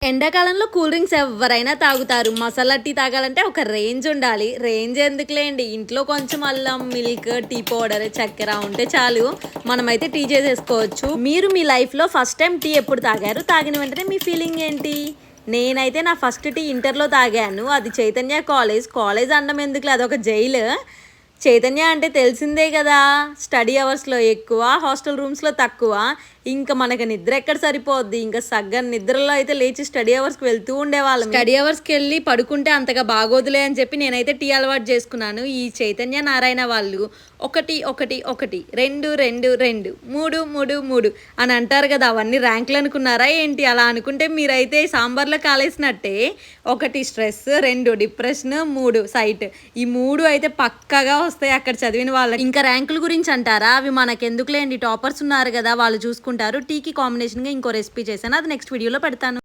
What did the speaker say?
ఎండాకాలంలో cool drinks ఎవరైనా తాగుతారు. మసాలా టీ తాగాలంటే ఒక రేంజ్ ఉండాలి. రేంజ్ ఎందుకులేండి, ఇంట్లో కొంచెం అల్లం, మిల్క్, టీ పౌడర్, చక్కెర ఉంటే చాలు, మనమైతే టీ చేసేసుకోవచ్చు. మీరు మీ లైఫ్లో ఫస్ట్ టైం టీ ఎప్పుడు తాగారు? తాగిన వెంటనే మీ ఫీలింగ్ ఏంటి? నేనైతే నా ఫస్ట్ టీ ఇంటర్లో తాగాను. అది చైతన్య కాలేజ్ అనడం ఎందుకులే, అదొక జైలు. చైతన్య అంటే తెలిసిందే కదా, స్టడీ అవర్స్లో ఎక్కువ, హాస్టల్ రూమ్స్లో తక్కువ. ఇంకా మనకి నిద్ర ఎక్కడ సరిపోద్ది, ఇంకా సగ్గం నిద్రలో అయితే లేచి స్టడీ అవర్స్కి వెళ్తూ ఉండేవాళ్ళం. స్టడీ అవర్స్కి వెళ్ళి పడుకుంటే అంతగా బాగోదులే అని చెప్పి నేనైతే టీ అలవాటు చేసుకున్నాను. ఈ చైతన్య నారాయణ వాళ్ళు ఒకటి ఒకటి ఒకటి, రెండు రెండు రెండు, మూడు మూడు మూడు అని అంటారు కదా, అవన్నీ ర్యాంకులు అనుకున్నారా ఏంటి? అలా అనుకుంటే మీరైతే సాంబార్లో కాలేసినట్టే. ఒకటి స్ట్రెస్, రెండు డిప్రెషన్, మూడు సైట్. ఈ మూడు అయితే పక్కగా వస్తాయి అక్కడ చదివిన వాళ్ళకి. ఇంకా ర్యాంకుల గురించి అంటారా, అవి మనకెందుకులేండి, టాపర్స్ ఉన్నారు కదా, వాళ్ళు చూసుకుంటారు. టీకి కాంబినేషన్గా ఇంకో రెసిపీ చేశాను, అది నెక్స్ట్ వీడియోలో పెడతాను.